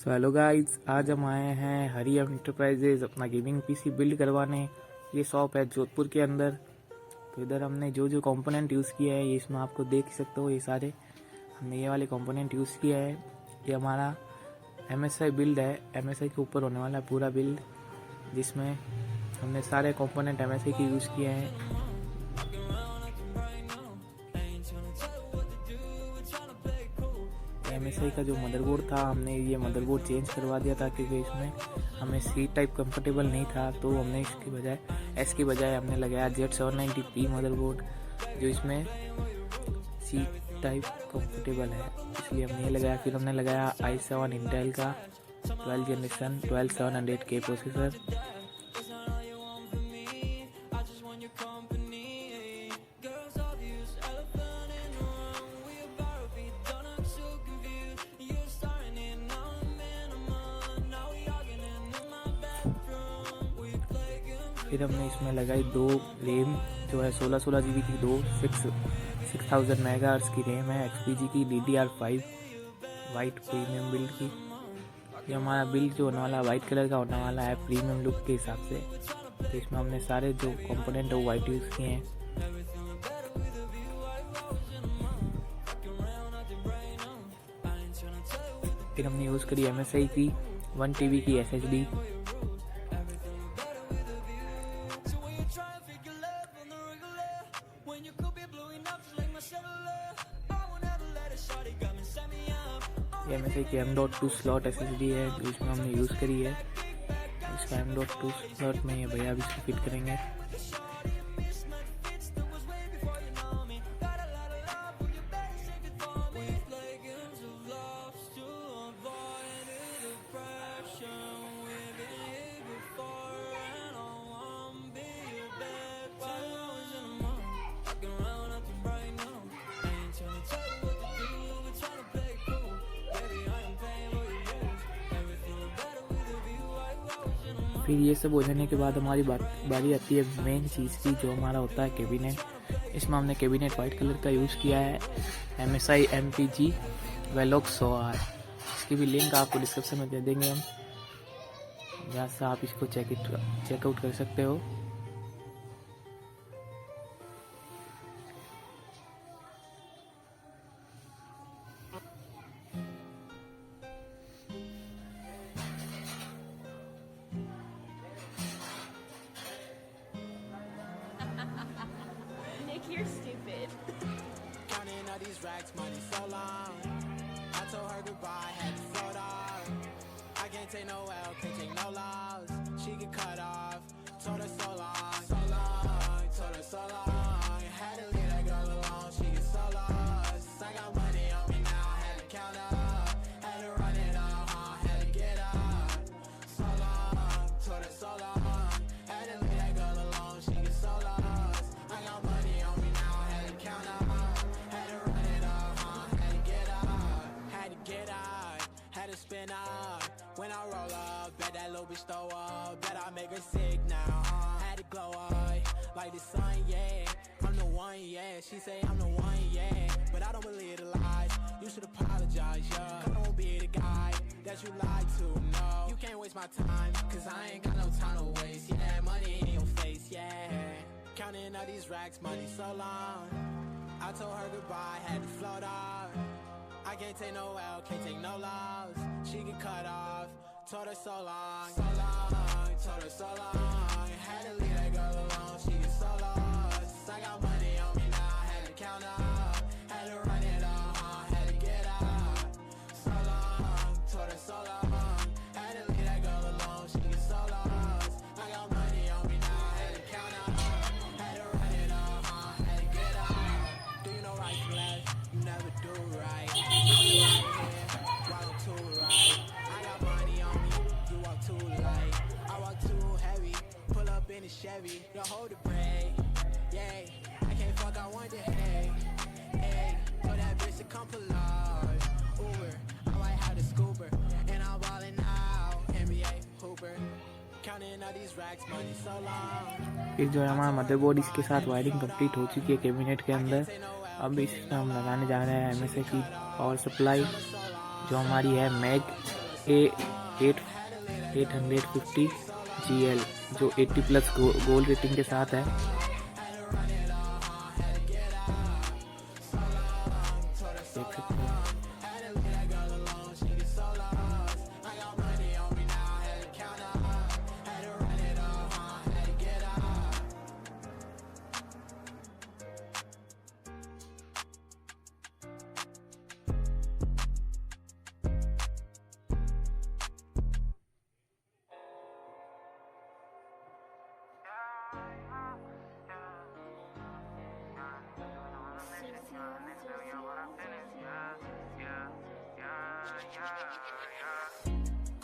So hello guys, आज हम आए हैं हरी एंटरप्राइजेज अपना गेमिंग पीसी बिल्ड करवाने। ये शॉप है जोधपुर के अंदर। तो इधर हमने जो जो कंपोनेंट यूज़ किया है ये इसमें आपको देख सकते हो। ये सारे हमने ये वाले कंपोनेंट यूज़ किया है। ये हमारा MSI बिल्ड है, MSI के ऊपर होने वाला है पूरा बिल्ड, जिसमें हमने सारे कंपोनेंट MSI के यूज़ किए हैं। MSI का जो मदरबोर्ड था, हमने ये मदरबोर्ड चेंज करवा दिया था क्योंकि इसमें हमें C टाइप कंफर्टेबल नहीं था। तो हमने इसकी बजाय हमने लगाया Z790P मदरबोर्ड, जो इसमें C टाइप कंफर्टेबल है, इसलिए हमने ये लगाया। फिर हमने लगाया i7 इंटेल का 12 जनरेशन 12700K प्रोसेसर। फिर हमने इसमें लगाई 2 रैम, जो है 16 GB की, 6000 मेगाहर्ट्ज़ की रैम है, XPG की DDR5 वाइट प्रीमियम बिल्ड की। ये हमारा बिल्ड जो होने वाला है वाइट कलर का होने वाला है प्रीमियम लुक के हिसाब से। तो इसमें हमने सारे जो कंपोनेंट है वो वाइट यूज़ किए हैं। फिर हमने यूज़ करी MSI की 1 TB की SSD। MSI की M.2 स्लॉट SSD है, जो इसमें हमने यूज़ करी है। इसका M.2 स्लॉट में ये भैया भी इसको फिट करेंगे। फिर ये सब हो जाने के बाद हमारी बारी आती है मेन चीज़ की, जो हमारा होता है कैबिनेट। इसमें हमने कैबिनेट वाइट कलर का यूज़ किया है, MSI MPG वेलॉक 100R। इसकी भी लिंक आपको डिस्क्रिप्शन में दे देंगे हम, जहाँ से आप इसको चेकआउट कर सकते हो। You're stupid. Counting all these racks, money so long. I told her goodbye, had to float off. I can't take no L, can't take no loss. She get cut off, told her so long, told her so long. Had to leave that girl alone, she get so lost. I got money on me now, had to count up, had to run it up, had to get up. So long, told her so long. Had to leave that girl alone, she get so lost. I got money on me now, had to count up, had to run it up, had to get up, had to get up, had to spin up. When I roll up, bet that little bitch throw up, bet I make her sick now. Had to glow up like the sun, yeah. I'm the one, yeah. She say I'm the one, yeah. But I don't believe the lies. You should apologize, yeah. 'Cause I won't be the guy that you lied to, no. You can't waste my time, 'cause I ain't got no time to waste. Yeah, that money in your face, yeah. Counting all these racks, money so long. I told her goodbye, had to float off. I can't take no L, can't take no loss. She get cut off, told her so long, told her so long. Had to leave that girl alone, she get so lost. I got money on me now, had to count up, had to run it up, had to get up. So long, told her so long. Had to leave that girl alone, she get so lost. I got money on me now, had to count up, had to run it up, had to get up. Do you know right from left? You never do right. Walk too right. I got money on me, you walk too light. I walk too heavy, pull up in a Chevy, you hold the brake. Yeah, I can't fuck, I want the hey. Told that bitch to come pull up. Uber, I might have the scooper, and I'm ballin' out. NBA Hooper, counting all these racks, money so long. फिर जो है हमारा motherboard, इसके साथ wiring complete हो चुकी है cabinet के अंदर। अब इसमें हम लगाने जा रहे हैं MSI की पावर सप्लाई, जो हमारी है मैग 850 GL जो 80 प्लस गोल्ड रेटिंग के साथ है। देख सकते हैं।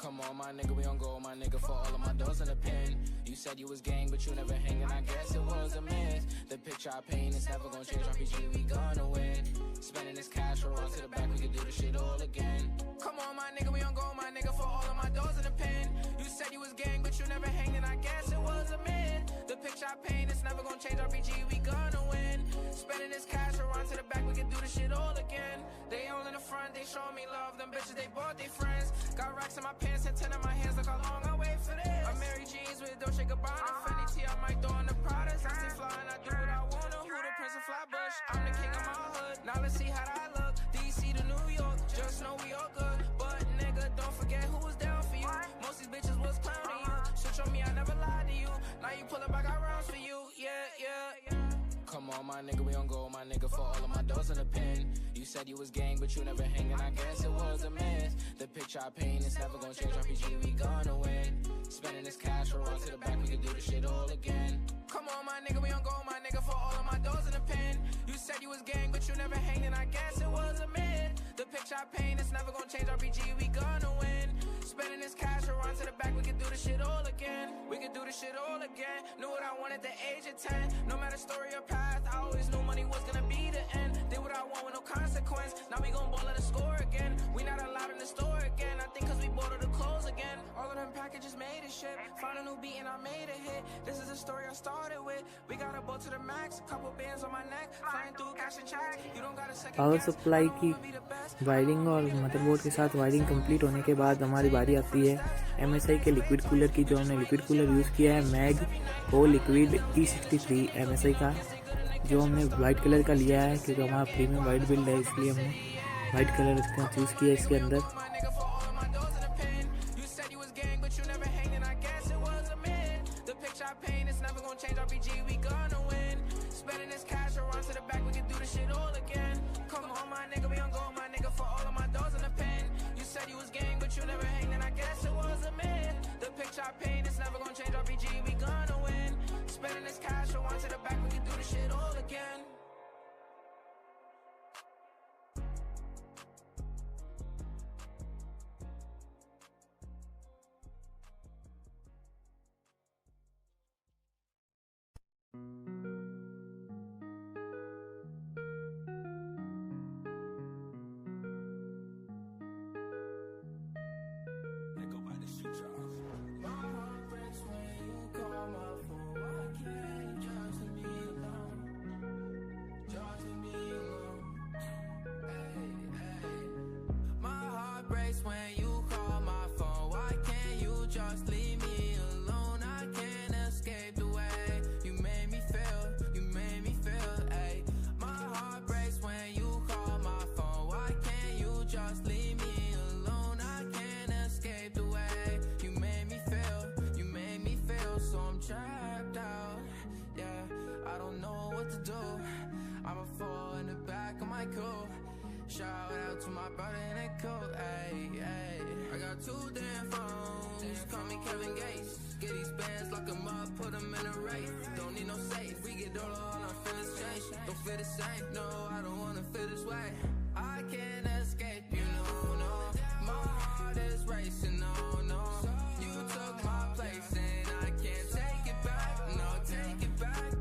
Come on, my nigga, we on go, my nigga, for all of my doors in the pen. You said you was gang, but you never hanging, I guess it was a miss. The picture I paint is never gonna change, RPG, we gonna win. Spending this cash, roll on to the back, we can do this shit all again. Come on, my nigga, we on go, my nigga, for all of my doors in the pen. You said you was gang, but you never hanging, I guess it was a myth. The picture I paint is never gonna change, RPG, we gonna win. Spending this cash, roll on to the back, we can do this shit all again. They all in the front, they show me love, them bitches, they bought their friends. Got racks in my pants and 10 in my hands, look how long I wait for this. I'm Mary Jeans with Dolce Gabbana, Fendi T, I might throw in the Pradas. I stay fly and I do what I wanna. Who the Prince of Flatbush? I'm the king of my hood. Now let's see how that look. DC to New York, just know we all good. But nigga, don't forget who was down for you. Most these bitches was clowning you. Switch on me, I never lied to you. Now you pull up, I got rounds for you. Yeah. Come on, my nigga, we on go, my nigga, for all of my doors in the pen. You said you was gang, but you never hanging, I guess it was a miss. The picture I paint is never gonna change, RPG, we gonna win. Spending this cash, roll on to the back, we can do this shit all again. Come on, my nigga, we on go, my nigga, for all of my doors in the pen. You said you was gang, but you never hanging, I guess it was a myth. The picture I paint is never gonna change, RPG, we gonna win. Spending this cash, roll on to the back, we can do this shit all again. We can do this shit all again. Knew what I wanted at the age of 10. No matter story or path, I always knew money was gonna be the end. Did what I want with no consequence. Now we gon' ball at the score again. We not allowed in the store again. I think cause we bought all the clothes again. All of them packages made a shit. Found a new beat and I made a hit. This is the story I started with. We got a boat to the max. Couple bands on my neck. Flying through cash and checks. You don't got a second power guess. Supply की wiring और motherboard के साथ wiring complete होने के बाद हमारी बारी आती है MSI के लिक्विड कूलर की। जो हमने लिक्विड कूलर यूज़ किया है मैग ओ लिक्विड E63 MSI का, जो हमने वाइट कलर का लिया है क्योंकि हमारा प्रीमियम वाइट बिल्ड है, इसलिए हमने वाइट कलर इसका चूज़ किया इसके अंदर। Shout out to my brother in that coat, ayy. I got 2 damn phones, call me Kevin Gates. Get these bands, lock them up, put them in a race. Don't need no safe, we get all our feelings change. Don't feel the same, no, I don't wanna feel this way. I can't escape, you know, no. My heart is racing, no. You took my place and I can't take it back, no, take it back.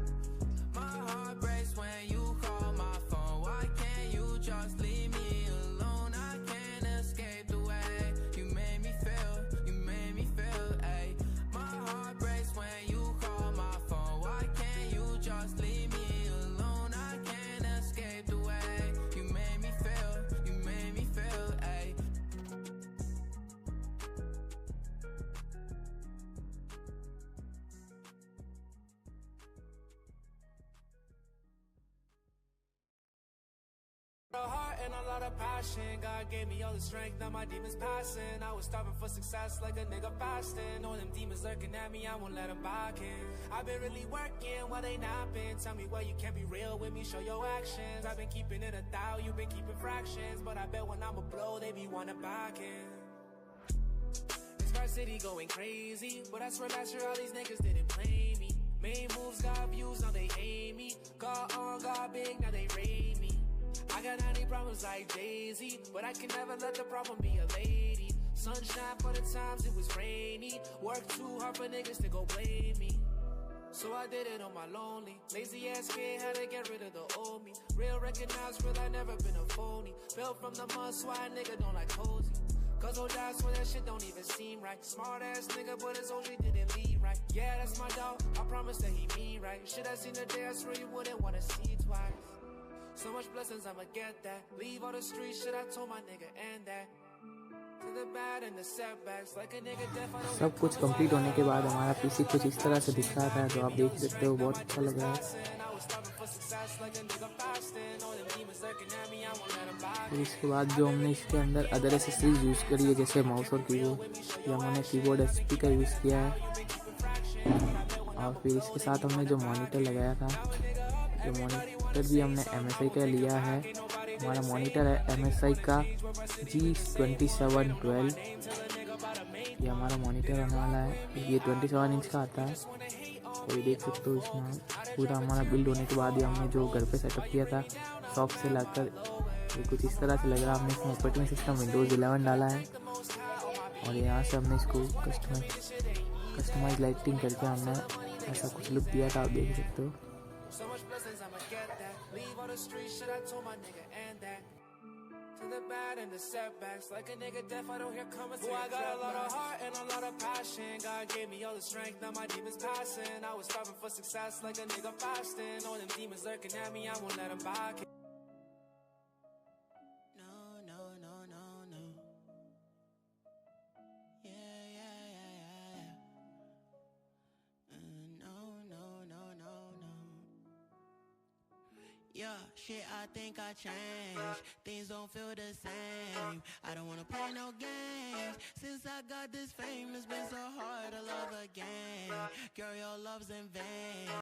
My heart breaks when you call my phone. Why can't you just leave me alone? I can't escape the way you made me feel, ayy. My heart breaks when you call my phone. Why can't you just leave me alone? I can't escape the way you made me feel, and a lot of passion. God gave me all the strength, now my demons passing. I was starving for success like a nigga fasting. All them demons lurking at me, I won't let them back in. I've been really working while they napping. Tell me why you can't be real with me, show your actions. I've been keeping it 1,000, you've been keeping fractions. But I bet when I'ma blow, they be wanting back in. Star City going crazy, but I swear last year all these niggas didn't play me. Main moves got views, now they hate me. Got on, got big, now they rate me. I got 90 problems like Daisy, but I can never let the problem be a lady. Sunshine for the times it was rainy. Work too hard for niggas to go blame me. So I did it on my lonely. Lazy ass kid had to get rid of the old me. Real recognize real, I never been a phony. Built from the mud, so I nigga don't like cozy. Cause old guys swear that shit don't even seem right. Smart ass nigga, but his OG didn't lead right. Yeah, that's my dog, I promise that he mean right. Shit I seen the day, I swear you wouldn't wanna see twice. So much blessings, I'ma get that. Leave all the street shit, I told my nigga and that. To the bad and the setbacks, like a nigga deaf, I don't सब कुछ complete होने के बाद हमारा PC कुछ इस तरह से दिख रहा था, जो आप देख सकते हो, बहुत अच्छा लग रहा है। फिर इसके बाद जो हमने इसके अंदर अदर एसेसरीज यूज़ करी है, जैसे माउस और कीबोर्ड, या हमने कीबोर्ड एचपी का यूज़ किया है। और फिर इसके साथ हमने जो मॉनिटर लगाया था, जो मॉनिटर भी हमने MSI का लिया है। हमारा मॉनिटर है MSI का G2712। ये हमारा मॉनिटर आने वाला है, ये 27 इंच का आता है। और ये देख सकते हो, इसमें पूरा हमारा बिल्ड होने के बाद ही हमने जो घर पे सेटअप किया था शॉप से लाकर, ये कुछ इस तरह से लग रहा है। हमने इसमें ऑपरेटिंग सिस्टम विंडोज़ 11 डाला है। और यहाँ से हमने इसको कस्टमाइज लाइटिंग करके हमने ऐसा कुछ लुक दिया था, आप देख सकते हो। So much blessings, I'ma get that. Leave all the street shit, I told my nigga and that. To the bad and the setbacks, like a nigga deaf, I don't hear coming. Boy, I got a lot of heart and a lot of passion. God gave me all the strength, now my demons passing. I was starving for success like a nigga fasting. All them demons lurking at me, I won't let them back in. Yeah, shit, I think I changed. Things don't feel the same. I don't wanna play no games. Since I got this fame, it's been so hard to love again. Girl, your love's in vain.